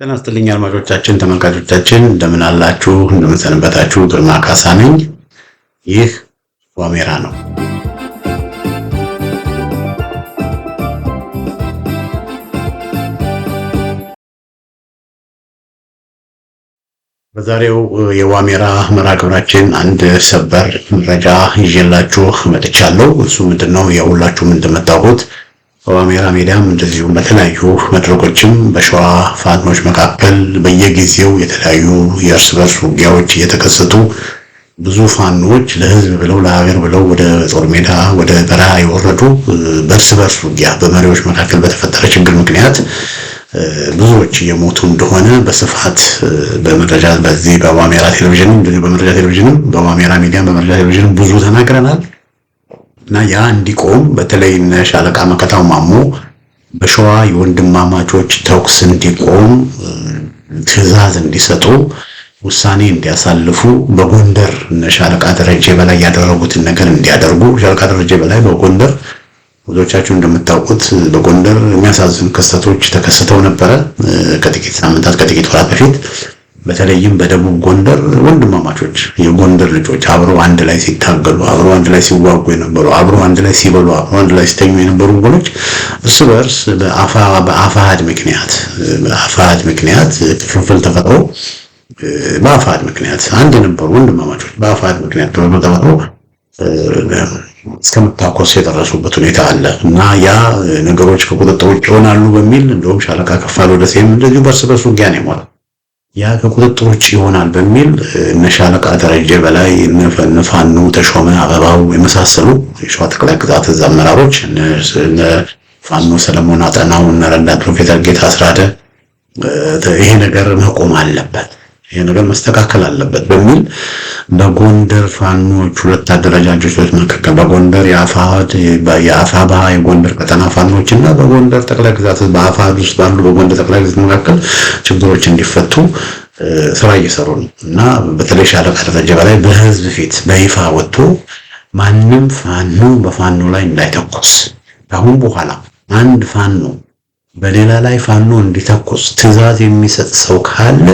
ጤና ይስጥልኝ አድማጮቻችን፣ ተመልካቾቻችን እንደምን አላችሁ? እንደምን ሰነበታችሁ? ግርማ ካሳ ነኝ። ይህ ዋሜራ ነው። በዛሬው የዋሜራ መርሃ ግብራችን አንድ ሰበር መረጃ ይዤላችሁ መጥቻለሁ። እሱ ምንድነው? የሁላችሁም እንደምታውቁት በዋሜራ ሚዲያም እንደዚሁም በተለያዩ መድረኮችም በሸዋ ፋኖች መካከል በየጊዜው የተለያዩ የእርስ በርስ ውጊያዎች እየተከሰቱ ብዙ ፋኖች ለሕዝብ ብለው ለሀገር ብለው ወደ ጦር ሜዳ ወደ በረሃ የወረዱ በእርስ በርስ ውጊያ በመሪዎች መካከል በተፈጠረ ችግር ምክንያት ብዙዎች እየሞቱ እንደሆነ በስፋት በመረጃ በዚህ በዋሜራ ቴሌቪዥንም እንደዚህ በመረጃ ቴሌቪዥንም በዋሜራ ሚዲያም በመረጃ ቴሌቪዥንም ብዙ ተናግረናል። እና ያ እንዲቆም በተለይ ሻለቃ መከታው ማሞ በሸዋ የወንድማማቾች ተኩስ እንዲቆም ትዕዛዝ እንዲሰጡ ውሳኔ እንዲያሳልፉ በጎንደር ሻለቃ ደረጀ በላይ ያደረጉትን ነገር እንዲያደርጉ ሻለቃ ደረጀ በላይ በጎንደር ብዙዎቻችሁ እንደምታውቁት በጎንደር የሚያሳዝኑ ክስተቶች ተከስተው ነበረ። ከጥቂት ሳምንታት ከጥቂት ወራት በፊት በተለይም በደቡብ ጎንደር ወንድማማቾች የጎንደር ልጆች አብረው አንድ ላይ ሲታገሉ አብረው አንድ ላይ ሲዋጉ የነበሩ አብረው አንድ ላይ ሲበሉ አብረው አንድ ላይ ሲተኙ የነበሩ ወገኖች እርስ በርስ በአፋሃድ ምክንያት ክፍፍል ተፈጥሮ በአፋሃድ ምክንያት አንድ የነበሩ ወንድማማቾች በአፋሃድ ምክንያት ተፈጥሮ እስከመታኮስ የደረሱበት ሁኔታ አለ እና ያ ነገሮች ከቁጥጥር ውጭ ይሆናሉ በሚል እንደውም ሻለቃ ከፋለ ወደሴም እንደዚሁ በርስ በርስ ውጊያ ነው የሞተው። ያ ከቁጥጥር ውጭ ይሆናል በሚል እነ ሻለቃ ደረጀ በላይ እነ ፋኖ ተሾመ አበባው የመሳሰሉ የሸዋ ጠቅላይ ግዛት እዝ አመራሮች እነ ፋኖ ሰለሞን አጠናው እነ ረዳት ፕሮፌሰር ጌታ አስራደ ይሄ ነገር መቆም አለበት፣ ይሄ ነገር መስተካከል አለበት በሚል በጎንደር ፋኖች ሁለት አደረጃጀቶች መካከል በጎንደር የአፋብኃ የጎንደር ቀጠና ፋኖች እና በጎንደር ጠቅላይ ግዛት በአፋብኃ ውስጥ ባሉ በጎንደር ጠቅላይ ግዛት መካከል ችግሮች እንዲፈቱ ስራ እየሰሩ ነው እና በተለይ ሻለቃ ደረጀ በላይ በህዝብ ፊት በይፋ ወጥቶ ማንም ፋኖ በፋኖ ላይ እንዳይተኮስ አሁን በኋላ አንድ ፋኖ በሌላ ላይ ፋኖ እንዲተኮስ ትዕዛዝ የሚሰጥ ሰው ካለ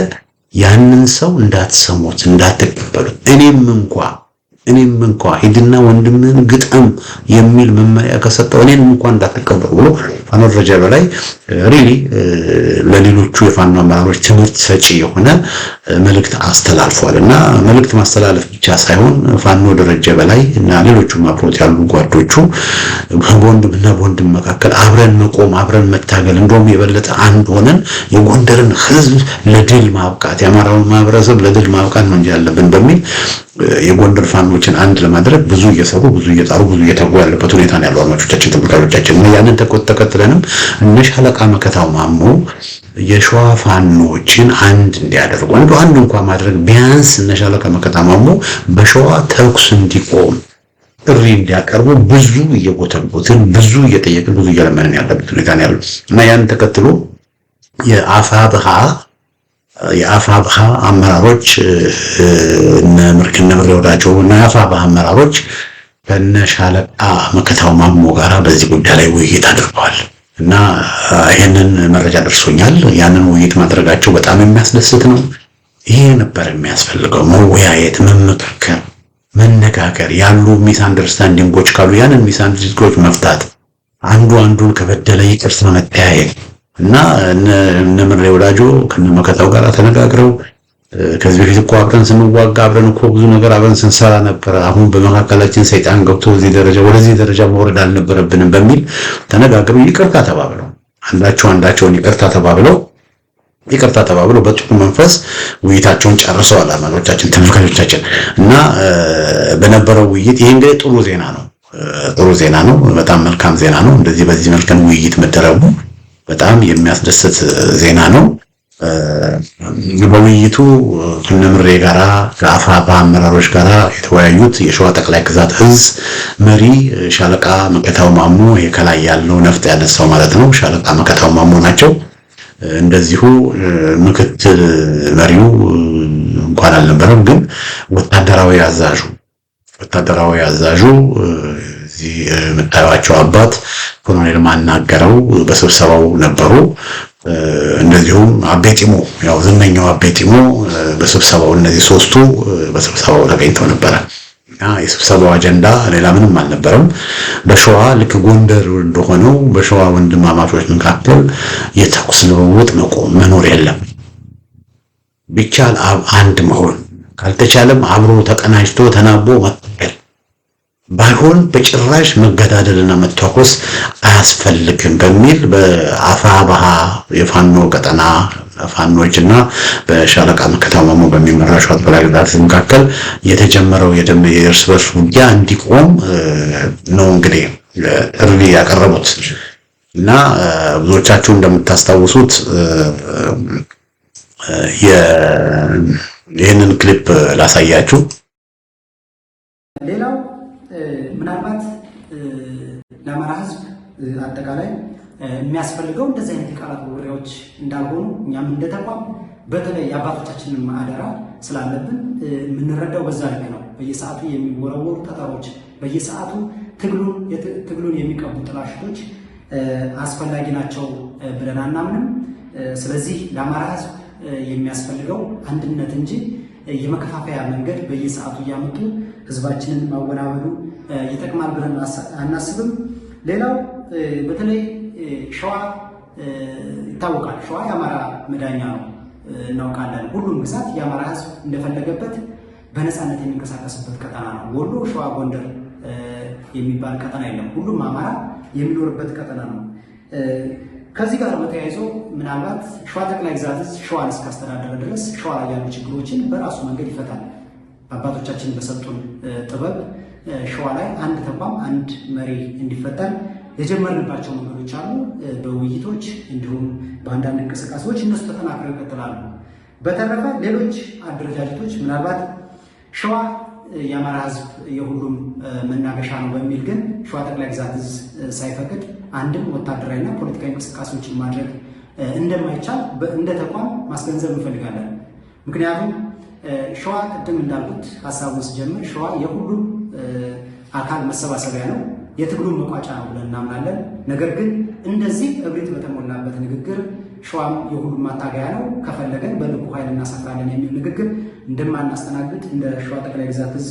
ያንን ሰው እንዳትሰሙት እንዳትቀበሉት፣ እኔም እንኳ ሂድና ወንድምን ግጠም የሚል መመሪያ ከሰጠው እኔም እንኳ እንዳትቀበሉ ብሎ ፋኖ ደረጀ በላይ ሪሊ ለሌሎቹ የፋኖ አመራሮች ትምህርት ሰጪ የሆነ መልእክት አስተላልፏል እና መልእክት ማስተላለፍ ብቻ ሳይሆን ፋኖ ደረጀ በላይ እና ሌሎቹም አብሮት ያሉ ጓዶቹ በወንድምና በወንድም መካከል አብረን መቆም አብረን መታገል እንደውም የበለጠ አንድ ሆነን የጎንደርን ህዝብ ለድል ማብቃት የአማራውን ማህበረሰብ ለድል ማብቃት ነው እንጂ ያለብን በሚል የጎንደር ፋኖችን አንድ ለማድረግ ብዙ እየሰሩ ብዙ እየጣሩ ብዙ እየተጉ ያለበት ሁኔታ ነው ያለው። አድማጮቻችን ተመልካቾቻችን እና ያንን ተከትለንም እነ ሻለቃ መከታው ማሞ የሸዋ ፋኖችን አንድ እንዲያደርጉ አንድ እንኳን ማድረግ ቢያንስ እነ ሻለቃ መከታው ማሞ በሸዋ ተኩስ እንዲቆም ጥሪ እንዲያቀርቡ ብዙ እየጎተጎትን ብዙ እየጠየቅን ብዙ እየለመንን ያለበት ሁኔታ ነው ያለው እና ያንን ተከትሎ የአፋብኃ አመራሮች እነ ምርክነ ብሬ ወዳጆ እና የአፋብኃ አመራሮች ከነ ሻለቃ መከታው ማሞ ጋራ በዚህ ጉዳይ ላይ ውይይት አድርገዋል እና ይሄንን መረጃ ደርሶኛል። ያንን ውይይት ማድረጋቸው በጣም የሚያስደስት ነው። ይሄ ነበር የሚያስፈልገው፣ መወያየት፣ መመካከር፣ መነጋገር፣ ያሉ ሚስ አንደርስታንዲንጎች ካሉ ያንን ሚስ አንደርስታንዲንጎች መፍታት፣ አንዱ አንዱን ከበደለ ይቅርታ መጠያየቅ እና እነ ምሬ ወዳጆ ከነ መከታው ጋር ተነጋግረው ከዚህ በፊት እኮ አብረን ስንዋጋ አብረን እኮ ብዙ ነገር አብረን ስንሰራ ነበር፣ አሁን በመካከላችን ሰይጣን ገብቶ ወደዚህ ደረጃ መውረድ አልነበረብንም በሚል ተነጋግረው ይቅርታ ተባብለው አንዳቸውን ይቅርታ ተባብለው በጥሩ መንፈስ ውይይታቸውን ጨርሰዋል። አድማጮቻችን ተመልካቾቻችን እና በነበረው ውይይት ይሄ እንግዲህ ጥሩ ዜና ነው፣ በጣም መልካም ዜና ነው። እንደዚህ በዚህ መልኩ ውይይት መደረጉ በጣም የሚያስደስት ዜና ነው። በውይይቱ ከነምሬ ጋራ ከአፋብኃ አመራሮች ጋራ የተወያዩት የሸዋ ጠቅላይ ግዛት እዝ መሪ ሻለቃ መከታው ማሞ ከላይ ያለው ነፍጥ ያነሳው ማለት ነው ሻለቃ መከታው ማሞ ናቸው። እንደዚሁ ምክትል መሪው እንኳን አልነበረም፣ ግን ወታደራዊ አዛዡ እዚህ የምታዩዋቸው አባት ኮሎኔል ማናገረው በስብሰባው ነበሩ። እንደዚሁም አቤጢሞ ያው ዝነኛው አቤጢሞ በስብሰባው እነዚህ ሶስቱ በስብሰባው ተገኝተው ነበረ። የስብሰባው አጀንዳ ሌላ ምንም አልነበረም። በሸዋ ልክ ጎንደር እንደሆነው በሸዋ ወንድማማቾች መካከል የተኩስ ልውውጥ መኖር የለም። ቢቻል አንድ መሆን ካልተቻለም አብሮ ተቀናጅቶ ተናቦ መቀጠል ባይሆን በጭራሽ መገዳደልና መተኮስ አያስፈልግም በሚል በአፋባሃ የፋኖ ቀጠና ፋኖችና በሻለቃ መከታው ማሞ በሚመራው አጠቃላይ ግዛት መካከል የተጀመረው የእርስ በርስ ውጊያ እንዲቆም ነው እንግዲህ ጥሪ ያቀረቡት እና ብዙዎቻችሁ እንደምታስታውሱት ይህንን ክሊፕ ላሳያችሁ። ሌላው ምናልባት ለአማራ ሕዝብ አጠቃላይ የሚያስፈልገው እንደዚህ አይነት የቃላት ወሬዎች እንዳልሆኑ እኛም እንደተቋም በተለይ የአባቶቻችንን ማዕደራ ስላለብን የምንረዳው በዛ ልክ ነው። በየሰዓቱ የሚወረወሩ ጠጠሮች፣ በየሰዓቱ ትግሉን የሚቀቡ ጥላሽቶች አስፈላጊ ናቸው ብለን አናምንም። ስለዚህ ለአማራ ሕዝብ የሚያስፈልገው አንድነት እንጂ የመከፋፈያ መንገድ በየሰዓቱ እያመጡ ህዝባችንን ማወናበዱ ይጠቅማል ብለን አናስብም። ሌላው በተለይ ሸዋ ይታወቃል። ሸዋ የአማራ መዳኛ ነው፣ እናውቃለን። ሁሉም ግዛት የአማራ ህዝብ እንደፈለገበት በነፃነት የሚንቀሳቀስበት ቀጠና ነው። ወሎ፣ ሸዋ፣ ጎንደር የሚባል ቀጠና የለም። ሁሉም አማራ የሚኖርበት ቀጠና ነው። ከዚህ ጋር በተያይዞ ምናልባት ሸዋ ጠቅላይ ግዛት ሸዋን እስካስተዳደረ ድረስ ሸዋ ላይ ያሉ ችግሮችን በራሱ መንገድ ይፈታል። አባቶቻችን በሰጡን ጥበብ ሸዋ ላይ አንድ ተቋም አንድ መሪ እንዲፈጠር የጀመርንባቸው መንገዶች አሉ። በውይይቶች እንዲሁም በአንዳንድ እንቅስቃሴዎች እነሱ ተጠናክረው ይቀጥላሉ። በተረፈ ሌሎች አደረጃጀቶች ምናልባት ሸዋ የአማራ ህዝብ የሁሉም መናገሻ ነው በሚል ግን ሸዋ ጠቅላይ ግዛት ሳይፈቅድ አንድም ወታደራዊና ፖለቲካዊ እንቅስቃሴዎችን ማድረግ እንደማይቻል እንደ ተቋም ማስገንዘብ እንፈልጋለን። ምክንያቱም ሸዋ ቅድም እንዳልኩት ሀሳቡን ስጀምር ሸዋ የሁሉም አካል መሰባሰቢያ ነው፣ የትግሉም መቋጫ ነው ብለን እናምናለን። ነገር ግን እንደዚህ እብሪት በተሞላበት ንግግር ሸዋም የሁሉም ማታገያ ነው፣ ከፈለገን በልቡ ኃይል እናሰፍራለን የሚል ንግግር እንደማናስተናግድ እንደ ሸዋ ጠቅላይ ግዛት እዝ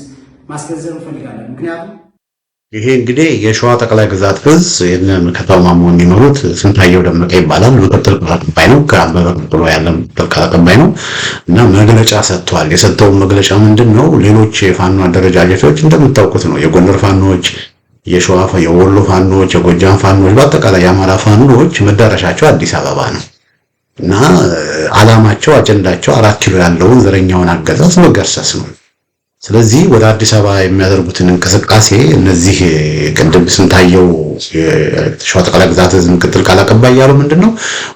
ማስገንዘብ እንፈልጋለን። ምክንያቱም ይሄ እንግዲህ የሸዋ ጠቅላይ ግዛት እዝ መከታው ማሞ የሚመሩት ስንታየው ደመቀ ይባላል። ምክትል ቃል አቀባይ ነው። ከአበበ ቀጥሎ ያለ ምክትል ቃል አቀባይ ነው እና መግለጫ ሰጥቷል። የሰጠው መግለጫ ምንድን ነው? ሌሎች የፋኖ አደረጃጀቶች እንደምታውቁት ነው። የጎንደር ፋኖች፣ የሸዋ የወሎ ፋኖች፣ የጎጃም ፋኖች፣ በአጠቃላይ የአማራ ፋኖች መዳረሻቸው አዲስ አበባ ነው እና ዓላማቸው አጀንዳቸው 4 ኪሎ ያለውን ዘረኛውን አገዛዝ መገርሰስ ነው። ስለዚህ ወደ አዲስ አበባ የሚያደርጉትን እንቅስቃሴ እነዚህ ቅድም ስንታየው ሸዋ ጠቅላይ ግዛት ምክትል ቃል አቀባይ ያለው ምንድነው?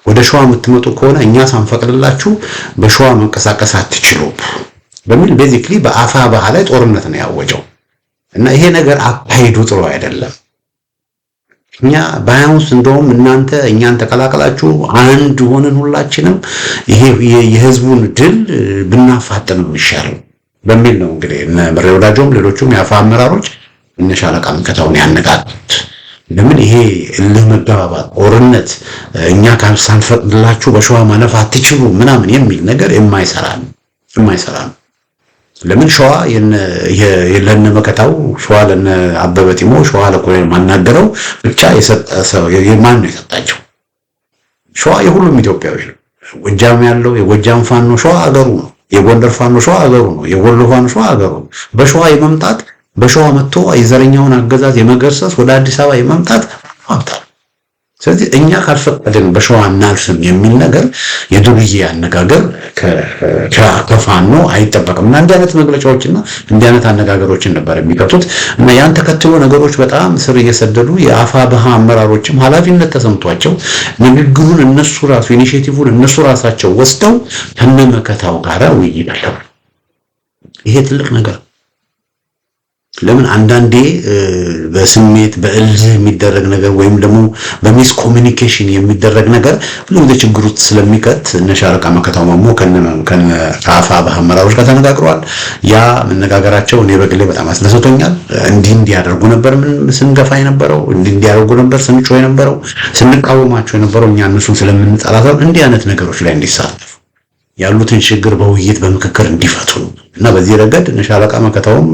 ወደ ሸዋ የምትመጡ ከሆነ እኛ ሳንፈቅድላችሁ በሸዋ መንቀሳቀስ አትችሉም በሚል ቤዚክሊ በአፋብኃ ላይ ጦርነት ነው ያወጀው እና ይሄ ነገር አካሄዱ ጥሩ አይደለም። እኛ ባያንስ እንደውም እናንተ እኛን ተቀላቀላችሁ አንድ ሆነን ሁላችንም ይሄ የህዝቡን ድል ብናፋጥን ነው የሚሻለው በሚል ነው እንግዲህ እነ ምሬ ወዳጆም ሌሎቹም የአፋ አመራሮች እነ ሻለቃ መከታውን ያነጋገሩት። ለምን ይሄ እልህ መገባባት ጦርነት እኛ ሳንፈቅድላችሁ በሸዋ ማለፍ አትችሉ ምናምን የሚል ነገር የማይሰራ ነው። ለምን ሸዋ የለነ መከታው ሸዋ ለነ አበበ ጢሞ ሸዋ ለኮሎኔል ማናገረው ብቻ የሰጠ ሰው የማን ነው የሰጣቸው? ሸዋ የሁሉም ኢትዮጵያዊ ነው። ጎጃም ያለው የጎጃም ፋኖ ሸዋ አገሩ ነው። የጎንደር ፋኖ ሸዋ አገሩ ነው። የወሎ ፋኖ ሸዋ አገሩ ነው። በሸዋ የመምጣት በሸዋ መጥቶ የዘረኛውን አገዛዝ የመገርሰስ ወደ አዲስ አበባ የመምጣት ሀብታ። ስለዚህ እኛ ካልፈቀድን በሸዋ እናልፍም የሚል ነገር የዱርዬ አነጋገር ከፋኖ አይጠበቅም እና እንዲህ አይነት መግለጫዎችና እንዲህ አይነት አነጋገሮችን ነበር የሚቀጡት እና ያን ተከትሎ ነገሮች በጣም ስር እየሰደዱ የአፋብኃ አመራሮችም ኃላፊነት ተሰምቷቸው ንግግሩን እነሱ ራሱ ኢኒሼቲቭን እነሱ ራሳቸው ወስደው ከነመከታው ጋር ውይይት አለው። ይሄ ትልቅ ነገር ለምን አንዳንዴ በስሜት በእልህ የሚደረግ ነገር ወይም ደግሞ በሚስ ኮሚኒኬሽን የሚደረግ ነገር ብዙ ጊዜ ችግር ውስጥ ስለሚከት እነ ሻለቃ መከታው ማሞ ከአፋብኃ አመራሮች ጋር ተነጋግረዋል። ያ መነጋገራቸው እኔ በግሌ በጣም አስደስቶኛል። እንዲህ ያደርጉ ነበር ምን ስንገፋ የነበረው እንዲህ ያደርጉ ነበር ስንጮህ የነበረው ስንቃወማቸው የነበረው እኛ እነሱን ስለምንጠላቸው እንዲህ አይነት ነገሮች ላይ እንዲሳተፉ ያሉትን ችግር በውይይት በምክክር እንዲፈቱ እና በዚህ ረገድ ሻለቃ መከታውም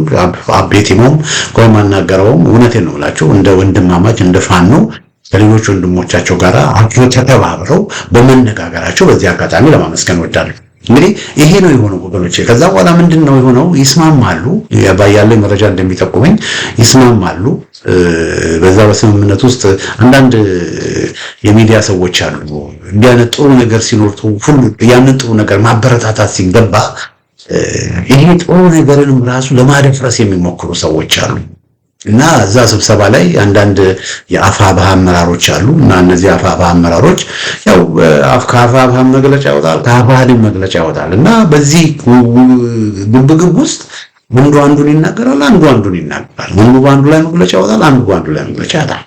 አቤቲሞም ቆም አናገረውም እውነቴን ነው ብላችሁ እንደ ወንድማማች እንደ ፋኖ ከሌሎች ወንድሞቻቸው ጋር አብሮ ተባብረው በመነጋገራቸው በዚህ አጋጣሚ ለማመስገን ወዳለሁ። እንግዲህ ይሄ ነው የሆነው ወገኖቼ። ከዛ በኋላ ምንድነው የሆነው? ይስማማሉ። ያባያለ መረጃ እንደሚጠቁመኝ ይስማማሉ። በዛ በስምምነት ውስጥ አንዳንድ የሚዲያ ሰዎች አሉ እንዲያነ ጥሩ ነገር ሲኖር ሁሉ ያንን ጥሩ ነገር ማበረታታት ሲገባ ይሄ ጥሩ ነገርንም ራሱ ለማደፍረስ የሚሞክሩ ሰዎች አሉ። እና እዛ ስብሰባ ላይ አንዳንድ የአፋብኃ አመራሮች አሉ እና እነዚህ አፋብኃ አመራሮች ያው ከአፋብኃ መግለጫ ያወጣል ከአፋብኃ መግለጫ ያወጣል እና በዚህ ግብግብ ውስጥ አንዱ አንዱን ይናገራል፣ አንዱ አንዱን ይናገራል። አንዱ በአንዱ ላይ መግለጫ ያወጣል፣ አንዱ በአንዱ ላይ መግለጫ ያወጣል።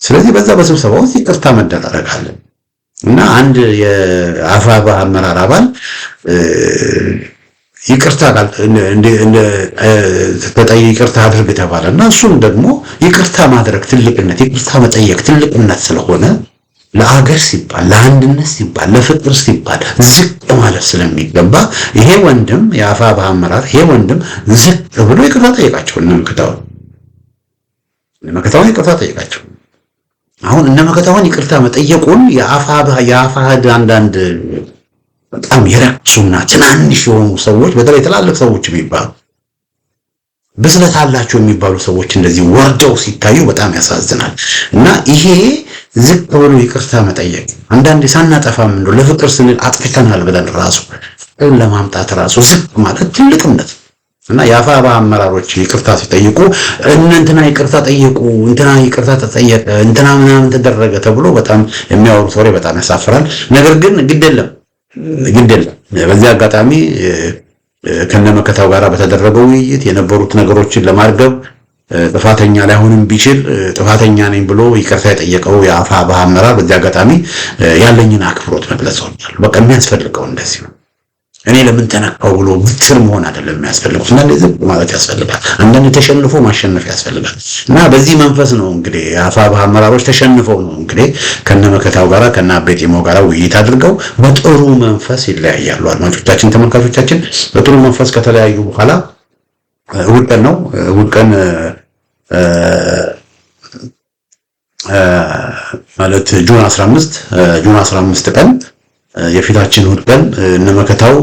ስለዚህ በዛ በስብሰባው ውስጥ ይቅርታ መደራረግ አለ እና አንድ የአፋብኃ አመራር አባል ይቅርታ ይቅርታ አድርግ ተባለና እሱም ደግሞ ይቅርታ ማድረግ ትልቅነት ይቅርታ መጠየቅ ትልቅነት ስለሆነ ለአገር ሲባል ለአንድነት ሲባል ለፍቅር ሲባል ዝቅ ማለት ስለሚገባ ይሄ ወንድም የአፋብኃ አመራር ይሄ ወንድም ዝቅ ብሎ ይቅርታ ጠየቃቸው። እነመከታውን ይቅርታ ጠየቃቸው። አሁን እነመከታውን ይቅርታ መጠየቁን የአፋሕድ አንዳንድ በጣም የረክሱና ትናንሽ የሆኑ ሰዎች በተለይ ትላልቅ ሰዎች የሚባሉ ብስለት አላቸው የሚባሉ ሰዎች እንደዚህ ወርደው ሲታዩ በጣም ያሳዝናል። እና ይሄ ዝቅ ብሎ ይቅርታ መጠየቅ አንዳንዴ ሳናጠፋም እንደው ለፍቅር ስንል አጥፍተናል ብለን ራሱ ለማምጣት ራሱ ዝቅ ማለት ትልቅነት እና የአፋብኃ አመራሮች ይቅርታ ሲጠይቁ እንትና ይቅርታ ጠየቁ እንትና ይቅርታ ተጠየቀ እንትና ምናምን ተደረገ ተብሎ በጣም የሚያወሩት ወሬ በጣም ያሳፍራል። ነገር ግን ግድ የለም በዚህ አጋጣሚ ከነመከታው ጋር በተደረገው ውይይት የነበሩት ነገሮችን ለማርገብ ጥፋተኛ ላይሆንም ቢችል ጥፋተኛ ነኝ ብሎ ይቅርታ የጠየቀው የአፋብኃ አመራር በዚህ አጋጣሚ ያለኝን አክብሮት መግለጽ ወዳለሁ። በቃ የሚያስፈልገው እንደዚህ ነው። እኔ ለምን ተነካው ብሎ ብትር መሆን አይደለም የሚያስፈልገው። እና ለዚህ ማለት ያስፈልጋል። አንዳንድ ተሸንፎ ማሸነፍ ያስፈልጋል። እና በዚህ መንፈስ ነው እንግዲህ የአፋብኃ አመራሮች ተሸንፈው ነው እንግዲህ ከነመከታው ጋራ ከነአቤቲሞ ጋራ ውይይት አድርገው በጥሩ መንፈስ ይለያያሉ። አድማጮቻችን፣ ተመልካቾቻችን በጥሩ መንፈስ ከተለያዩ በኋላ እሑድ ቀን ነው እሑድ ቀን ማለት ጁን 15 ቀን የፊታችን እሑድ ቀን እነመከታው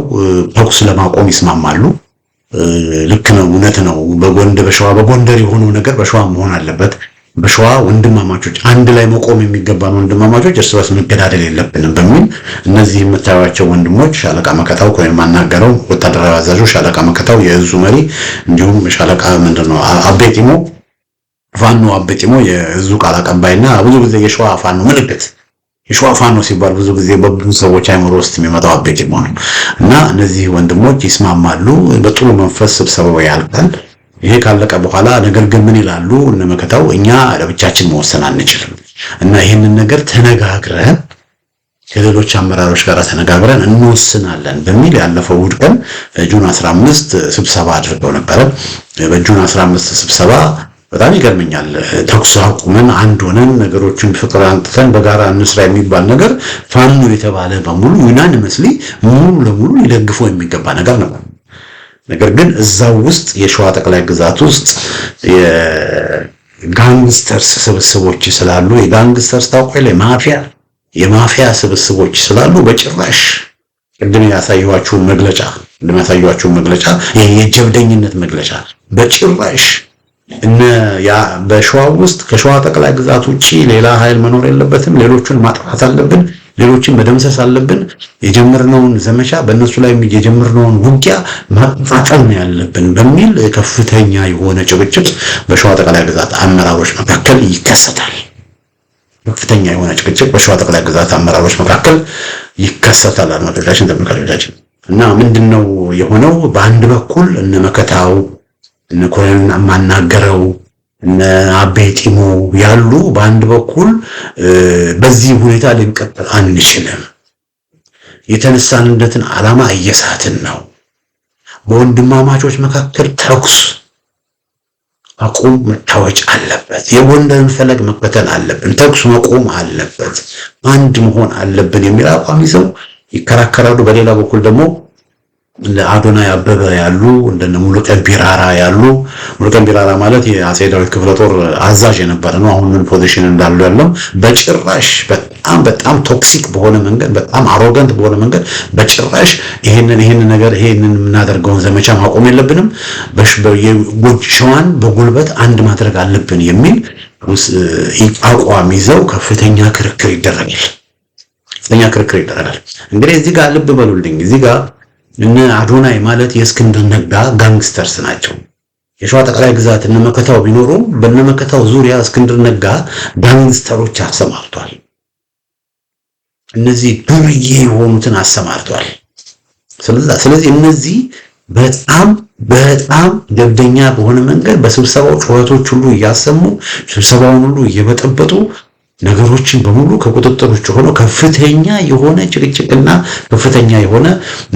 ተኩስ ለማቆም ይስማማሉ። ልክ ነው፣ እውነት ነው። በሸዋ በጎንደር የሆነው ነገር በሸዋ መሆን አለበት። በሸዋ ወንድማማቾች አንድ ላይ መቆም የሚገባን ወንድማማቾች እርስ በርስ መገዳደል የለብንም በሚል እነዚህ የምታዩቸው ወንድሞች ሻለቃ መከታው ወይም ማናገረው ወታደራዊ አዛዡ ሻለቃ መከታው የእዙ መሪ እንዲሁም ሻለቃ ምንድነው አቤቲሞ ፋኖ አቤቲሞ የእዙ ቃል አቀባይና ብዙ ጊዜ የሸዋ ፋኖ ምልክት የሸዋ ፋኖ ሲባል ብዙ ጊዜ በብዙ ሰዎች አይምሮ ውስጥ የሚመጣው አቤቲሞ ነው እና እነዚህ ወንድሞች ይስማማሉ። በጥሩ መንፈስ ስብሰባው ያልቃል። ይሄ ካለቀ በኋላ ነገር ግን ምን ይላሉ እነመከታው? እኛ ለብቻችን መወሰን አንችልም እና ይህንን ነገር ተነጋግረን ከሌሎች አመራሮች ጋር ተነጋግረን እንወስናለን በሚል ያለፈው እሑድ ቀን ጁን 15 ስብሰባ አድርገው ነበር። በጁን 15 ስብሰባ በጣም ይገርመኛል። ተኩስ አቁመን አንድ ሆነን ነገሮችን ፍቅር አንጥተን በጋራ እንስራ የሚባል ነገር ፋኖ የተባለ በሙሉ ዩናኒመስሊ ሙሉ ለሙሉ ሊደግፈው የሚገባ ነገር ነበር። ነገር ግን እዛው ውስጥ የሸዋ ጠቅላይ ግዛት ውስጥ የጋንግስተርስ ስብስቦች ስላሉ የጋንግስተርስ ታውቋል የማፊያ ስብስቦች ስላሉ በጭራሽ ቅድም ያሳየኋችሁን መግለጫ የጀብደኝነት መግለጫ በጭራሽ በሸዋ ውስጥ ከሸዋ ጠቅላይ ግዛት ውጪ ሌላ ኃይል መኖር የለበትም። ሌሎቹን ማጥፋት አለብን፣ ሌሎችን መደምሰስ አለብን። የጀመርነውን ዘመቻ በእነሱ ላይ የጀመርነውን ውጊያ ማጣጣል ነው ያለብን በሚል ከፍተኛ የሆነ ጭቅጭቅ በሸዋ ጠቅላይ ግዛት አመራሮች መካከል ይከሰታል። ከፍተኛ የሆነ ጭቅጭቅ በሸዋ ጠቅላይ ግዛት አመራሮች መካከል ይከሰታል። አድማጮቻችን፣ ተመልካቾቻችን እና ምንድነው የሆነው? በአንድ በኩል እነመከታው እነ ኮሎኔል ማናገረው እነ አቤቲሞ ያሉ በአንድ በኩል በዚህ ሁኔታ ልንቀጥል አንችልም፣ የተነሳንለትን ዓላማ እየሳትን ነው፣ በወንድማማቾች መካከል ተኩስ አቁም መታወጅ አለበት፣ የጎንደርን ፈለግ መከተል አለብን፣ ተኩስ መቆም አለበት፣ አንድ መሆን አለብን የሚል አቋም ይዘው ይከራከራሉ። በሌላ በኩል ደግሞ ለአዶናይ አበበ ያሉ እንደነ ሙሉቀን ቢራራ ያሉ ሙሉቀን ቢራራ ማለት የአጼ ዳዊት ክፍለ ጦር አዛዥ የነበረ ነው። አሁን ምን ፖዚሽን እንዳለው ያለው በጭራሽ በጣም ቶክሲክ በሆነ መንገድ በጣም አሮጋንት በሆነ መንገድ በጭራሽ ይሄንን ነገር ይሄንን የምናደርገውን ዘመቻ ማቆም የለብንም፣ ሸዋን በጉልበት አንድ ማድረግ አለብን የሚል አቋም ይዘው ከፍተኛ ክርክር ይደረጋል። እንግዲህ እዚህ ጋር ልብ በሉልኝ፣ እዚህ ጋር እነ አዶናይ ማለት የእስክንድር ነጋ ጋንግስተርስ ናቸው። የሸዋ ጠቅላይ ግዛት እነ መከታው ቢኖሩ በእነ መከታው ዙሪያ እስክንድር ነጋ ጋንግስተሮች አሰማርቷል። እነዚህ ዱርዬ የሆኑትን አሰማርቷል። ስለዚህ እነዚህ በጣም ጀብደኛ በሆነ መንገድ በስብሰባው ጩኸቶች ሁሉ እያሰሙ ስብሰባውን ሁሉ እየበጠበጡ ነገሮችን በሙሉ ከቁጥጥር ውጭ ሆኖ ከፍተኛ የሆነ ጭቅጭቅና ከፍተኛ የሆነ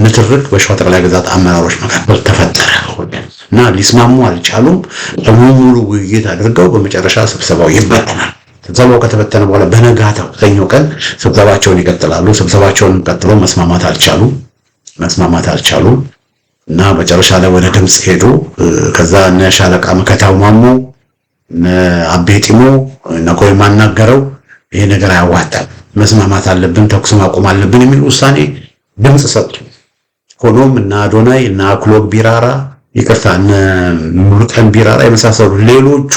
ንትርክ በሸዋ ጠቅላይ ግዛት አመራሮች መካከል ተፈጠረ እና ሊስማሙ አልቻሉም። ሙሉ ውይይት አድርገው በመጨረሻ ስብሰባው ይበተናል። ስብሰባው ከተበተነ በኋላ በነጋታው ሰኞ ቀን ስብሰባቸውን ይቀጥላሉ። ስብሰባቸውን ቀጥለው መስማማት አልቻሉም እና መጨረሻ ላይ ወደ ድምፅ ሄዱ። ከዛ እነ ሻለቃ መከታው ማሞ እነ አቤጢሞ እነ ኮሎኔል ማናገረው ይሄ ነገር አያዋጣም፣ መስማማት አለብን፣ ተኩስ ማቆም አለብን የሚል ውሳኔ ድምፅ ሰጡ። ሆኖም እና አዶናይ እና አክሎግ ቢራራ እነ ሙሉቀን ቢራራ የመሳሰሉ ሌሎቹ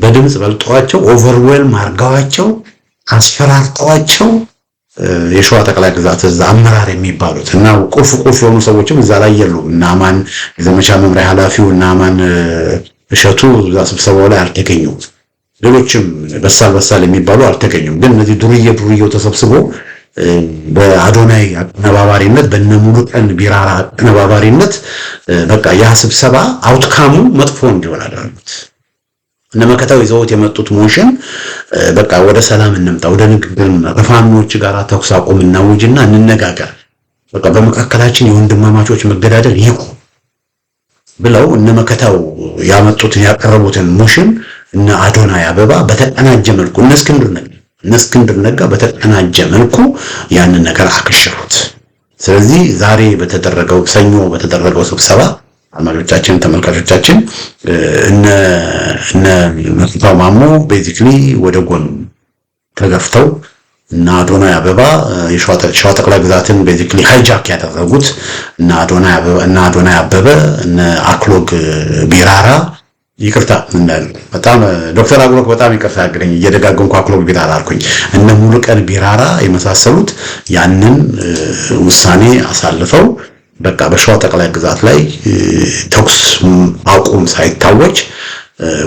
በድምፅ በልጧቸው ኦቨርዌልም አርጋዋቸው አስፈራርተዋቸው የሸዋ ጠቅላይ ግዛት እዛ አመራር የሚባሉት እና ቁልፍ የሆኑ ሰዎችም እዛ ላይ የሉም። እና አማን የዘመቻ መምሪያ ኃላፊው እና አማን እሸቱ እዛ ስብሰባው ላይ አልተገኙም። ሌሎችም በሳል የሚባሉ አልተገኙም። ግን እነዚህ ዱርዬው ተሰብስቦ በአዶናይ አቀነባባሪነት በእነ ሙሉቀን ቢራራ አቀነባባሪነት በቃ ያ ስብሰባ አውትካሙ መጥፎ እንዲሆን አደረጉት። እነ መከታው ይዘውት የመጡት ሞሽን በቃ ወደ ሰላም እንምጣ፣ ወደ ንግግር ከፋኖች ጋር ተኩስ አቁም እናውጅና እንነጋገር፣ በቃ በመካከላችን የወንድማማቾች መገዳደል ይቁም ብለው እነ መከታው ያቀረቡትን ሞሽን እነ አዶናይ አበባ በተቀናጀ መልኩ እነ እስክንድር ነጋ በተቀናጀ መልኩ ያንን ነገር አክሽሩት። ስለዚህ ዛሬ ሰኞ በተደረገው ስብሰባ አድማጮቻችን፣ ተመልካቾቻችን እነ መከታው ማሞ ቤዚክሊ ወደ ጎን ተገፍተው እና አዶናይ አበባ የሸዋ ጠቅላይ ግዛትን ቤዚክሊ ሃይጃክ ያደረጉት እና አዶናይ አበበ እነ አክሎግ ቢራራ ይቅርታ በጣም ዶክተር አክሎግ በጣም ይቅርታ አግረኝ እየደጋገምኩ አክሎግ ቢራራ አልኩኝ። እነ ሙሉቀን ቢራራ የመሳሰሉት ያንን ውሳኔ አሳልፈው በቃ በሸዋ ጠቅላይ ግዛት ላይ ተኩስ አቁም ሳይታወጅ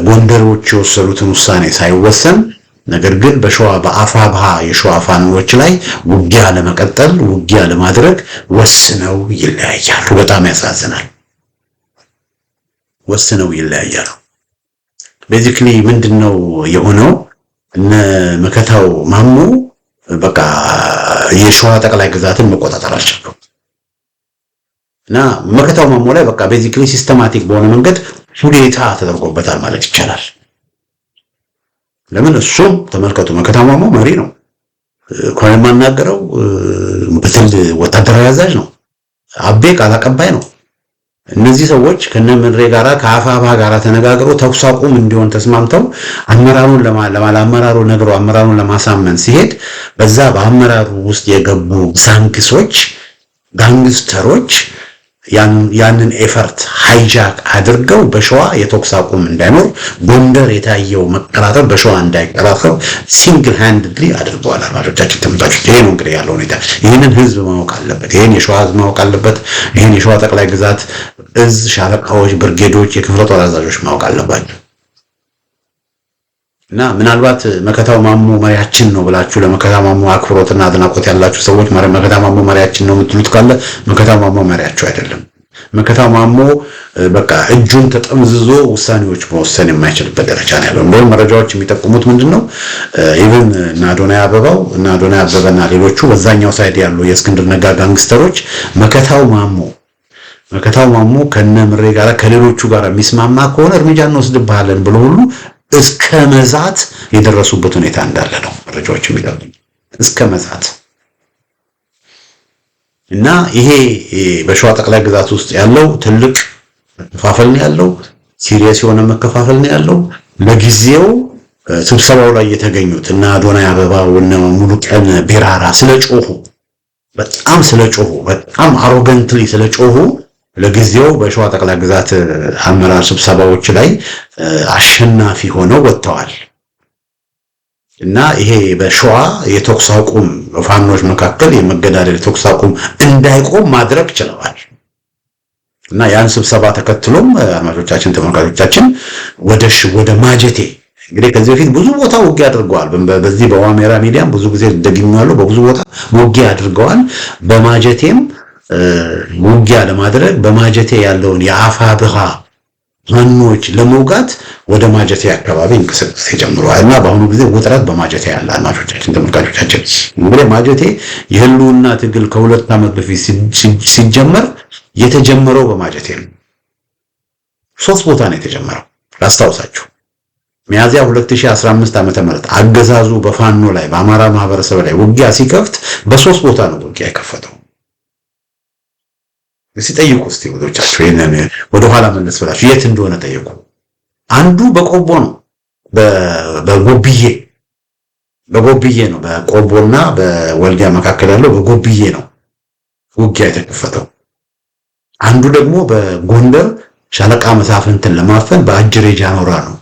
ጎንደሮች የወሰዱትን ውሳኔ ሳይወሰን ነገር ግን በአፋብሃ የሸዋ ፋኖች ላይ ውጊያ ለማድረግ ወስነው ይለያያሉ። በጣም ያሳዝናል። ወስነው ይለያያሉ። ቤዚክሊ ምንድነው የሆነው? እነ መከታው ማሞ በቃ የሸዋ ጠቅላይ ግዛትን መቆጣጠር አልቻሉም እና መከታው ማሞ ላይ በቃ ቤዚክሊ ሲስተማቲክ በሆነ መንገድ ሁኔታ ተደርጎበታል ማለት ይቻላል። ለምን እሱም ተመልከቱ፣ መከታው ማሞ መሪ ነው። ኮሎኔል ማናገረው ምክትል ወታደራዊ አዛዥ ነው። አቤ ቃል አቀባይ ነው። እነዚህ ሰዎች ከነመንሬ ጋራ ከአፋብሃ ጋራ ተነጋግረው ተኩስ አቁም እንዲሆን ተስማምተው ለአመራሩ ነግረው አመራሩን ለማሳመን ሲሄድ በዛ በአመራሩ ውስጥ የገቡ ጋንግስተሮች ያንን ኤፈርት ሃይጃክ አድርገው በሸዋ የተኩስ አቁም እንዳይኖር ጎንደር የታየው መቀራረብ በሸዋ እንዳይቀራረብ ሲንግል ሃንድሊ አድርገዋል። አድማጮቻችን፣ ተመልካቾች ይሄ ነው እንግዲህ ያለው ሁኔታ። ይህንን ህዝብ ማወቅ አለበት። ይህን የሸዋ ህዝብ ማወቅ አለበት። ይህን የሸዋ ጠቅላይ ግዛት እዝ ሻለቃዎች፣ ብርጌዶች፣ የክፍለ ጦር አዛዦች ማወቅ አለባቸው እና ምናልባት መከታው ማሞ መሪያችን ነው ብላችሁ ለመከታው ማሞ አክብሮትና አድናቆት ያላችሁ ሰዎች መከታው ማሞ መሪያችን ነው የምትሉት ካለ መከታው ማሞ መሪያችሁ አይደለም። መከታው ማሞ በቃ እጁን ተጠምዝዞ ውሳኔዎች መወሰን የማይችልበት ደረጃ ነው ያለው። እንደውም መረጃዎች የሚጠቁሙት ምንድነው ኢቭን እና አዶናይ አበበና ሌሎቹ በዛኛው ሳይድ ያሉ የእስክንድር ነጋ ጋንግስተሮች መከታው ማሞ ከነ ምሬ ጋር ከሌሎቹ ጋር የሚስማማ ከሆነ እርምጃ እንወስድብሃለን ብሎ ሁሉ እስከ መዛት የደረሱበት ሁኔታ እንዳለ ነው መረጃዎች የሚጠቁሙት። እስከ መዛት እና ይሄ በሸዋ ጠቅላይ ግዛት ውስጥ ያለው ትልቅ መከፋፈል ነው ያለው። ሲሪየስ የሆነ መከፋፈል ነው ያለው። ለጊዜው ስብሰባው ላይ የተገኙት እና አዶናይ አበባው እና ሙሉቀን ቢራራ በጣም አሮጋንትሊ ስለጮሁ ለጊዜው በሸዋ ጠቅላይ ግዛት አመራር ስብሰባዎች ላይ አሸናፊ ሆነው ወጥተዋል። እና ይሄ በሸዋ የተኩስ አቁም ፋኖች መካከል የመገዳደል የተኩስ አቁም እንዳይቆም ማድረግ ችለዋል። እና ያን ስብሰባ ተከትሎም አድማጮቻችን ተመልካቾቻችን ወደ ማጀቴ እንግዲህ ከዚህ በፊት ብዙ ቦታ ውጊያ አድርገዋል። በዚህ በዋሜራ ሚዲያም ብዙ ጊዜ ደግሜዋለሁ። በብዙ ቦታ ውጊያ አድርገዋል። በማጀቴም ውጊያ ለማድረግ በማጀቴ ያለውን የአፋብሃ ፋኖች ለመውጋት ወደ ማጀቴ አካባቢ እንቅስቃሴ ጀምረዋል። እና በአሁኑ ጊዜ ውጥረት በማጀቴ ያለ አድማጮቻችን ተመልካቾቻችን እንግዲህ ማጀቴ የህልውና ትግል ከ2 ዓመት በፊት ሲጀመር የተጀመረው በማጀቴ ነው። 3 ቦታ ነው የተጀመረው። ላስታውሳችሁ ሚያዚያ 2015 ዓ.ም አገዛዙ በፋኖ ላይ በአማራ ማህበረሰብ ላይ ውጊያ ሲከፍት በ3 ቦታ ነው ውጊያ የከፈተው። ሲጠይቁ እስቲ ወዶቻችሁ ይሄንን ወደ ኋላ መለስ ብላችሁ የት እንደሆነ ጠይቁ። አንዱ በቆቦ ነው። በጎብዬ ነው። በቆቦና በወልዲያ መካከል ያለው በጎብዬ ነው ውጊያ የተከፈተው። አንዱ ደግሞ በጎንደር ሻለቃ መሳፍንትን ለማፈን በአጅሬ ጃኖራ ነው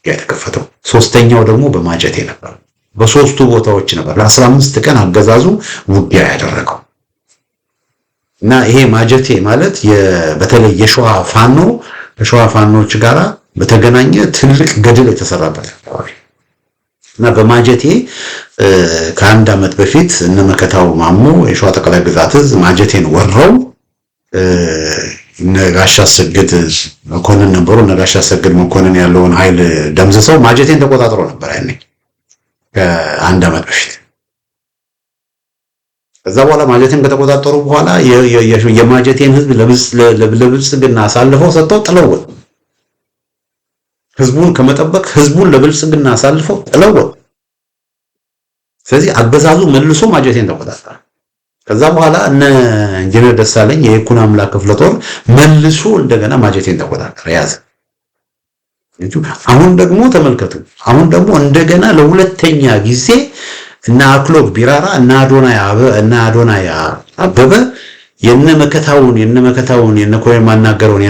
የተከፈተው። ሶስተኛው ደግሞ በማጀቴ ነበር። በ3ቱ ቦታዎች ነበር ለ15 ቀን አገዛዙ ውጊያ ያደረገው። እና ይሄ ማጀቴ ማለት በተለይ የሸዋ ፋኖች ጋራ በተገናኘ ትልቅ ገድል የተሰራበት አካባቢ እና በማጀቴ ከ1 ዓመት በፊት እነ መከታው ማሞ የሸዋ ጠቅላይ ግዛት ማጀቴን ወረው ነጋሻ ሰግድ መኮንን ነበሩ። ነጋሻ ሰግድ መኮንን ያለውን ኃይል ደምዝሰው ማጀቴን ተቆጣጥሮ ነበር ያኔ ከ1 ዓመት በፊት። ከዛ በኋላ ማጀቴን ከተቆጣጠሩ በኋላ የማጀቴን ህዝብ ለብልጽግና አሳልፈው ሰጥተው ጥለውት ህዝቡን ከመጠበቅ ህዝቡን ለብልጽግና አሳልፈው ጥለውት። ስለዚህ አገዛዙ መልሶ ማጀቴን ተቆጣጠረ። ከዛ በኋላ እነ ኢንጂነር ደሳለኝ የይኩኖ አምላክ ክፍለ ጦር መልሶ እንደገና ማጀቴን ተቆጣጠረ ያዘ። አሁን ደግሞ ተመልከቱ። አሁን ደግሞ እንደገና ለሁለተኛ ጊዜ እና አክሎግ ቢራራ እና አዶናይ አበበ የነ መከታውን የነ ኮይ ማናገረውን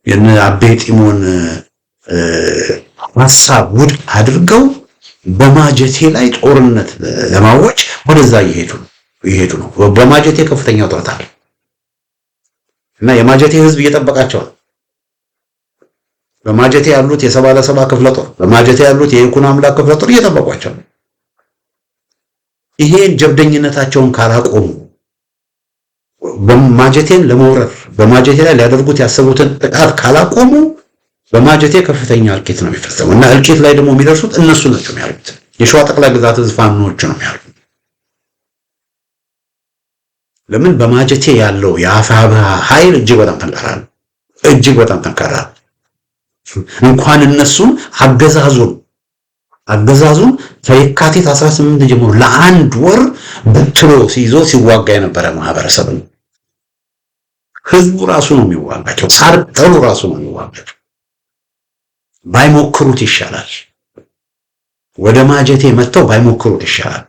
የነ አቤጢሞን ሐሳብ ውድቅ አድርገው በማጀቴ ላይ ጦርነት ለማወጅ ወደዛ ይሄዱ ነው። በማጀቴ ከፍተኛ ውጥረት አለ እና የማጀቴ ህዝብ እየጠበቃቸው ነው። በማጀቴ ያሉት የ77 ክፍለ ጦር በማጀቴ ያሉት የይኩኖ አምላክ ክፍለ ጦር እየጠበቋቸው ነው። ይሄን ጀብደኝነታቸውን ካላቆሙ በማጀቴን ለመውረር በማጀቴ ላይ ሊያደርጉት ያሰቡትን ጥቃት ካላቆሙ በማጀቴ ከፍተኛ እልቂት ነው የሚፈጸመው እና እልቂት ላይ ደግሞ የሚደርሱት እነሱ ናቸው የሚያሉት። የሸዋ ጠቅላይ ግዛት ፋኖች ነው የሚያሉት። ለምን በማጀቴ ያለው የአፋብሃ ኃይል እጅግ በጣም ጠንካራ እንኳን እነሱን አገዛዙን ከየካቲት 18 ጀምሮ ለ1 ወር በትሮ ሲዋጋ የነበረ ማህበረሰብ ነው። ህዝቡ ራሱ ነው የሚዋጋቸው። ሳርጠሩ ራሱ ነው የሚዋጋቸው። ባይሞክሩት ይሻላል። ወደ ማጀቴ መጥተው ባይሞክሩት ይሻላል።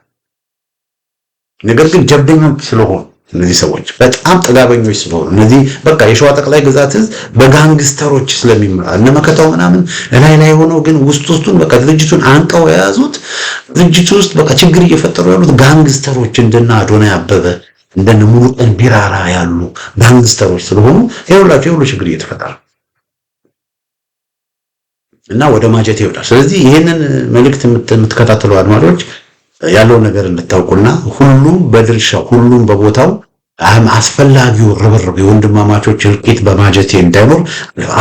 ነገር ግን ጀብደኞች ስለሆኑ እነዚህ ሰዎች በጣም ጥጋበኞች ስለሆኑ እነዚህ በቃ የሸዋ ጠቅላይ ግዛት በጋንግስተሮች ስለሚመራ እነ መከታው ምናምን ላይ ሆነው ግን ውስጡን በቃ ድርጅቱን አንቀው የያዙት ድርጅቱ ውስጥ በቃ ችግር እየፈጠሩ ያሉት ጋንግስተሮች እንደና አዶናይ አበበ እንደነ ሙሉቀን ቢራራ ያሉ ጋንግስተሮች ስለሆኑ ይኸውላችሁ ችግር እየተፈጠረ እና ወደ ማጀቴ ይወጣል። ስለዚህ ይሄንን መልእክት የምትከታተሉ አድማጮች ያለው ነገር እንድታውቁና ሁሉም በድርሻው ሁሉም በቦታው አስፈላጊው ርብርብ የወንድማማቾች እልቂት በማጀቴ እንዳይኖር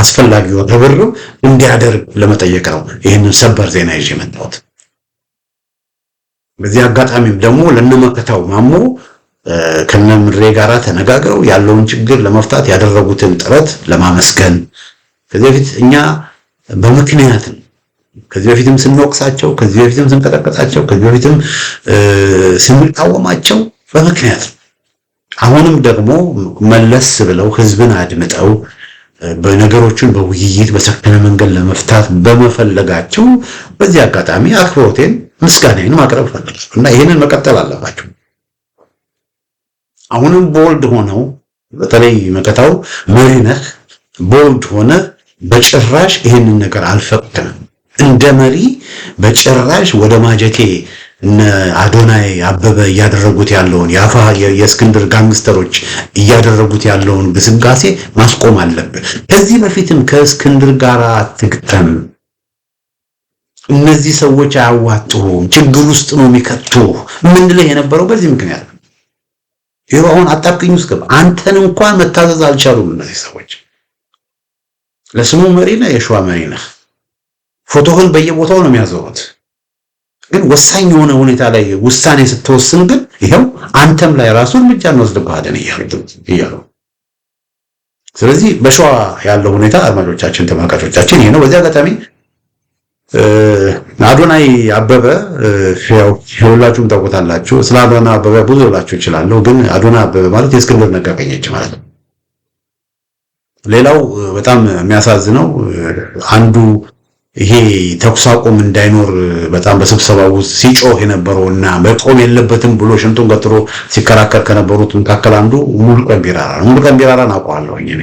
አስፈላጊው ርብርብ እንዲያደርግ ለመጠየቅ ነው ይህንን ሰበር ዜና ይዤ የመጣሁት። በዚህ አጋጣሚም ደግሞ ለነመከታው ማሞ ከነምሬ ጋራ ተነጋግረው ያለውን ችግር ለመፍታት ያደረጉትን ጥረት ለማመስገን ከዚህ በፊት እኛ በምክንያት ከዚህ በፊትም ስንወቅሳቸው፣ ከዚህ በፊትም ስንቀጠቀጣቸው፣ ከዚህ በፊትም ስንቃወማቸው በምክንያት አሁንም ደግሞ መለስ ብለው ህዝብን አድምጠው በነገሮችን በውይይት በሰከነ መንገድ ለመፍታት በመፈለጋቸው በዚህ አጋጣሚ አክብሮቴን ምስጋናዬን ማቅረብ ፈልጋለሁ እና ይሄንን መቀጠል አለባቸው። አሁንም ቦልድ ሆነው በተለይ መከታው መሪ ነህ ቦልድ ሆነ በጭራሽ ይሄንን ነገር አልፈቅድም እንደ መሪ በጭራሽ ወደ ማጀቴ እነ አዶናይ አበበ እያደረጉት ያለውን ያፋ የእስክንድር ጋንግስተሮች እያደረጉት ያለውን ግስጋሴ ማስቆም አለብን። ከዚህ በፊትም ከእስክንድር ጋር አትግጠም፣ እነዚህ ሰዎች አያዋጡም፣ ችግር ውስጥ ነው የሚከቱ ምንድነው የነበረው በዚህ ምክንያት ይሄው አሁን አጣብቂኝ ውስጥ ገባ። አንተን እንኳን መታዘዝ አልቻሉም እነዚህ ሰዎች። ለስሙ መሪ ነህ፣ የሸዋ መሪ ነህ፣ ፎቶህን በየቦታው ነው የሚያዘሩት። ግን ወሳኝ የሆነ ሁኔታ ላይ ውሳኔ ስትወስን ግን ይሄው አንተም ላይ ራሱ እርምጃ እንወስድብሃለን እያሉ ስለዚህ በሸዋ ያለው ሁኔታ አድማጮቻችን፣ ተመልካቾቻችን ይሄ ነው። በዚህ አጋጣሚ አዶናይ አበበ ያው ሁላችሁም ታውቁታላችሁ። ስለ አዶናይ አበበ ብዙ ልላችሁ እችላለሁ፣ ግን አዶናይ አበበ ማለት የእስክንድር ነጋ ቀኝ እጅ ማለት ነው። ሌላው በጣም የሚያሳዝነው አንዱ ይሄ ተኩስ አቁም እንዳይኖር በጣም በስብሰባው ውስጥ ሲጮህ የነበረውና መቆም የለበትም ብሎ ሽንጡን ገትሮ ሲከራከር ከነበሩት መካከል አንዱ ሙሉቀን ቢራራ ነው። ሙሉቀን ቢራራን አውቀዋለሁ እኔ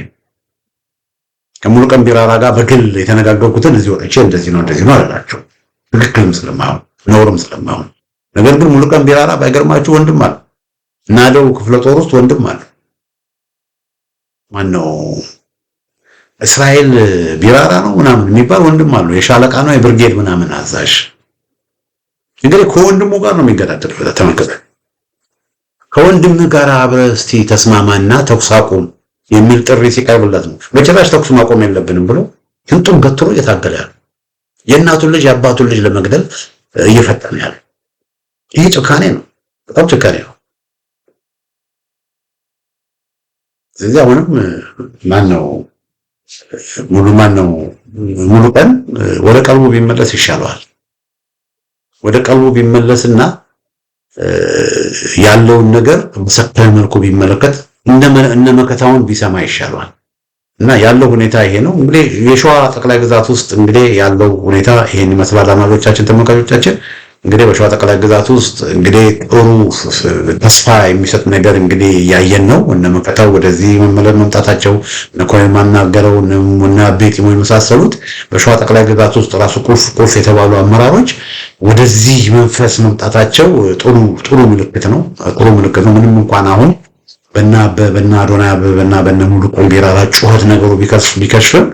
ከሙሉቀን ቢራራ ጋር በግል የተነጋገርኩትን እዚህ ወጥቼ እንደዚህ ነው አላላቸው። ትክክልም ስለማይሆን ነውርም ስለማይሆን ነገር ግን ሙሉቀን ቢራራ ባይገርማችሁ ወንድም አለ ናደው ክፍለ ጦር ውስጥ ወንድም አለ። ማነው እስራኤል ቢራራ ነው ምናምን የሚባል ወንድም አለው። የሻለቃ ነው የብርጌድ ምናምን አዛዥ። እንግዲህ ከወንድሙ ጋር ነው የሚገዳደለው። ተመልከተ። ከወንድም ጋር አብረህ እስቲ ተስማማና ተኩስ አቁም የሚል ጥሪ ሲቀርብለት ነው በጭራሽ ተኩስ ማቆም የለብንም ብሎ ሽንጡን ገትሮ እየታገለ ያለው የእናቱን ልጅ የአባቱን ልጅ ለመግደል እየፈጠነ ያለ ይሄ ጭካኔ ነው። በጣም ጭካኔ ነው። ስለዚህ አሁንም ሙሉ ቀን ወደ ቀልቡ ቢመለስ ይሻለዋል። ወደ ቀልቡ ቢመለስና ያለውን ነገር በሰከነ መልኩ ቢመለከት እነ መከታውን ቢሰማ ይሻለዋል። እና ያለው ሁኔታ ይሄ ነው። እንግዲህ የሸዋ ጠቅላይ ግዛት ውስጥ እንግዲህ ያለው ሁኔታ ይሄን ይመስላል። አድማጮቻችን፣ ተመልካቾቻችን እንግዲህ በሸዋ ጠቅላይ ግዛት ውስጥ እንግዲህ ጥሩ ተስፋ የሚሰጥ ነገር እንግዲህ ያየን ነው። እነ መከታው ወደዚህ መምጣታቸው እነ ኮሎኔል ማናገረው እና ቤቲሞ የመሳሰሉት በሸዋ ጠቅላይ ግዛት ውስጥ ራሱ ቁልፍ የተባሉ አመራሮች ወደዚህ መንፈስ መምጣታቸው ጥሩ ምልክት ነው። ጥሩ ምልክት ነው። ምንም እንኳን አሁን በእነ አዶናይ አበበና በእነ ሙሉቀን ቢራራ ጩኸት ነገሩ ቢከሽፍም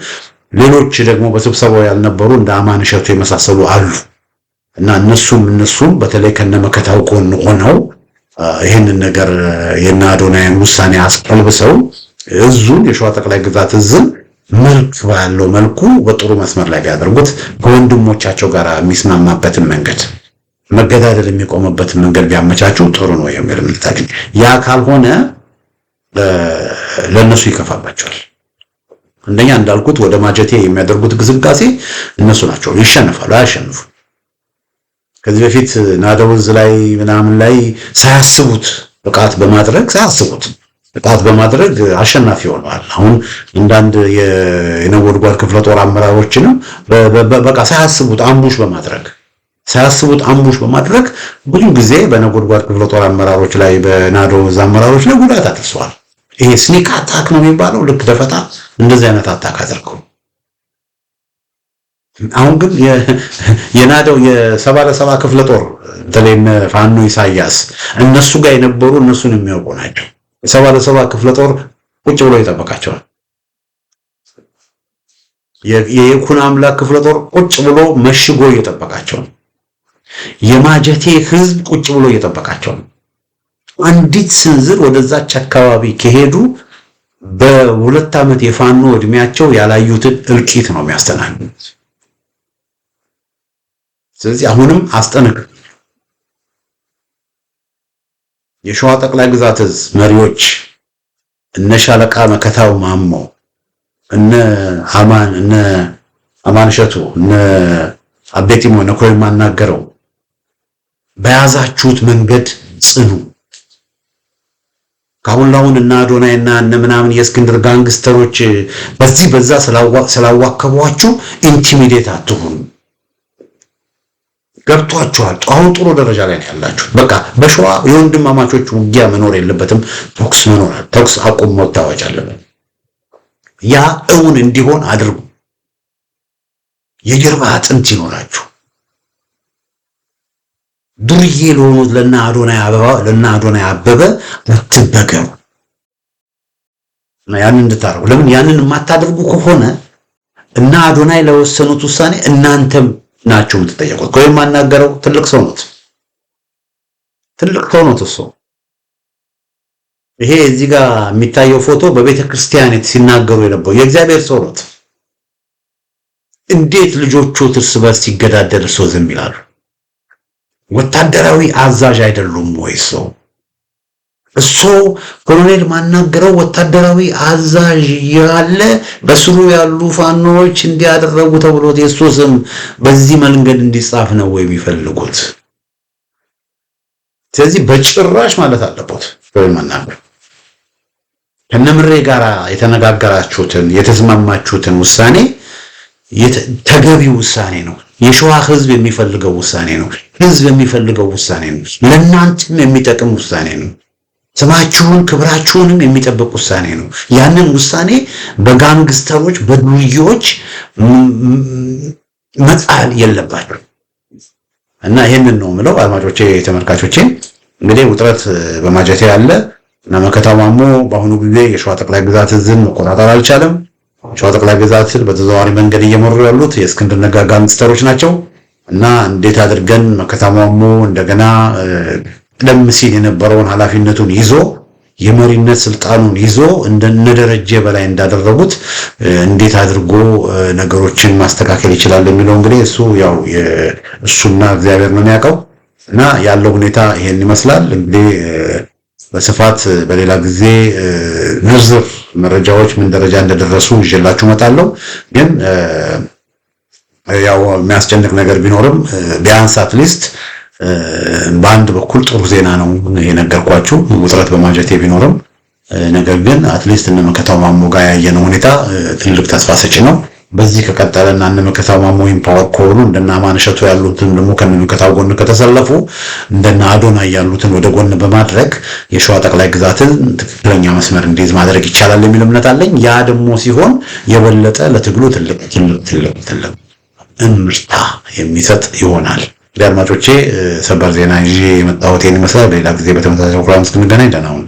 ሌሎች ደግሞ በስብሰባው ያልነበሩ እንደ አማን እሸቱ የመሳሰሉ አሉ እና እነሱም በተለይ ከነመከታው ጎን ሆነው ይህንን ነገር የእነ አዶናይን ውሳኔ አስቀልብሰው እዙን የሸዋ ጠቅላይ ግዛት እዝን መልክ ባለው መልኩ በጥሩ መስመር ላይ ቢያደርጉት ከወንድሞቻቸው ጋር የሚስማማበትን መንገድ መገዳደል የሚቆምበትን መንገድ ቢያመቻቹ ጥሩ ነው የሚል ምልታችን። ያ ካልሆነ ለነሱ ይከፋባቸዋል። አንደኛ እንዳልኩት ወደ ማጀቴ የሚያደርጉት ግስጋሴ እነሱ ናቸው። ይሸነፋሉ፣ አያሸንፉ። ከዚህ በፊት ናደውዝ ላይ ምናምን ላይ ሳያስቡት ጥቃት በማድረግ አሸናፊ ሆነዋል። አሁን እንዳንድ የነጎድጓድ ክፍለ ጦር አመራሮችንም በቃ ሳያስቡት አምቡሽ በማድረግ ብዙ ጊዜ በነጎድጓድ ክፍለ ጦር አመራሮች ላይ በናደውዝ አመራሮች ላይ ጉዳት አድርሰዋል። ይሄ ስኒክ አታክ ነው የሚባለው። ልክ ደፈጣ እንደዚህ አይነት አታክ አድርገው አሁን ግን የናደው የ77 ክፍለ ጦር ተለይነ ፋኖ ኢሳያስ እነሱ ጋር የነበሩ እነሱን የሚያውቁ ናቸው። የ77 ክፍለ ጦር ቁጭ ብሎ ይጠብቃቸዋል። የይኩኖ አምላክ ክፍለ ጦር ቁጭ ብሎ መሽጎ እየጠበቃቸው ነው። የማጀቴ ህዝብ ቁጭ ብሎ እየጠበቃቸው ነው። አንዲት ስንዝር ወደዛች አካባቢ ከሄዱ በ2 ዓመት የፋኖ እድሜያቸው ያላዩትን እልቂት ነው የሚያስተናግዱት። ስለዚህ አሁንም አስጠንቅ የሸዋ ጠቅላይ ግዛት እዝ መሪዎች እነ ሻለቃ መከታው ማሞ እነ አማን እሸቱ እነ አቤቲሞ እነ ኮይ ማናገረው በያዛችሁት መንገድ ጽኑ። ካሁን ላሁን እና አዶናይና እነ ምናምን የእስክንድር ጋንግስተሮች በዚህ በዛ ስላዋከቧችሁ ኢንቲሚዴት አትሁኑ። ገብቷችኋል? አሁን ጥሩ ደረጃ ላይ ነው ያላችሁ። በቃ በሸዋ የወንድማማቾች ውጊያ መኖር የለበትም። ተኩስ አቁም መታወጅ አለበት። ያ እውን እንዲሆን አድርጉ። የጀርባ አጥንት ይኖራችሁ። ዱርዬ ለሆኑት ለና አዶናይ አበበ አትበገሩ። ያንን እንድታረጉ። ለምን ያንን የማታደርጉ ከሆነ እና አዶናይ ለወሰኑት ውሳኔ እናንተም ናችሁ የምትጠየቁት። ቆይ ማናገረው ትልቅ ሰው ነው። እሱ ይሄ እዚህ ጋር የሚታየው ፎቶ በቤተ ክርስቲያን ሲናገሩ የነበሩ የእግዚአብሔር ሰው ነው። እንዴት ልጆቹ እርስ በርስ ሲገዳደል እርሶ ዝም ይላሉ? ወታደራዊ አዛዥ አይደሉም ወይ? እሱ ኮሎኔል ማናገረው ወታደራዊ አዛዥ ያለ በስሩ ያሉ ፋኖች እንዲያደረጉ ተብሎ የእሱ ስም በዚህ መንገድ እንዲጻፍ ነው ወይ የሚፈልጉት? ስለዚህ በጭራሽ ማለት አለበት ወይ ማናገር ከነምሬ ጋር የተነጋገራችሁትን የተስማማችሁትን ውሳኔ ተገቢ ውሳኔ ነው። የሸዋ ህዝብ የሚፈልገው ውሳኔ ነው። ህዝብ የሚፈልገው ውሳኔ ነው። ለእናንተም የሚጠቅም ውሳኔ ነው። ስማችሁን ክብራችሁንም የሚጠብቅ ውሳኔ ነው። ያንን ውሳኔ በጋንግስተሮች በዱርዬዎች መጣል የለባቸው እና ይሄንን ነው የምለው። አድማጮቼ ተመልካቾቼ፣ እንግዲህ ውጥረት በማጀቴ ያለ እና መከታው ማሞ በአሁኑ ጊዜ የሸዋ ጠቅላይ ግዛት እዝን መቆጣጠር አልቻለም። ሸዋ ጠቅላይ ግዛት በተዘዋዋሪ መንገድ እየመሩ ያሉት የእስክንድር ነጋ ጋንግስተሮች ናቸው እና እንዴት አድርገን መከታው ማሞ እንደገና ቀደም ሲል የነበረውን ኃላፊነቱን ይዞ የመሪነት ስልጣኑን ይዞ እንደነደረጀ በላይ እንዳደረጉት እንዴት አድርጎ ነገሮችን ማስተካከል ይችላል የሚለው እንግዲህ እሱ ያው እሱና እግዚአብሔር ነው የሚያውቀው እና ያለው ሁኔታ ይሄን ይመስላል። እንግዲህ በስፋት በሌላ ጊዜ ዝርዝር መረጃዎች ምን ደረጃ እንደደረሱ ይዤላችሁ እመጣለሁ። ግን ያው የሚያስጨንቅ ነገር ቢኖርም ቢያንስ አትሊስት በአንድ በኩል ጥሩ ዜና ነው የነገርኳችሁ፣ ውጥረት በማጀቴ ቢኖርም ነገር ግን አትሊስት እነ መከታው ማሞ ጋር ያየነው ሁኔታ ትልቅ ተስፋ ሰጪ ነው። በዚህ ከቀጠለና እነ መከታው ማሞ ኢምፓወር ከሆኑ እንደና አማን እሸቱ ያሉትን ደግሞ ከነ መከታው ጎን ከተሰለፉ እንደና አዶናይ ያሉትን ወደ ጎን በማድረግ የሸዋ ጠቅላይ ግዛትን ትክክለኛ መስመር እንዲይዝ ማድረግ ይቻላል የሚል እምነት አለኝ። ያ ደግሞ ሲሆን የበለጠ ለትግሉ ትልቅ እምርታ የሚሰጥ ይሆናል። አድማጮቼ ሰበር ዜና ይዤ የመጣሁት ይመስላል። ሌላ ጊዜ በተመሳሳይ ፕሮግራም እስክንገናኝ ደህና ሁኑ።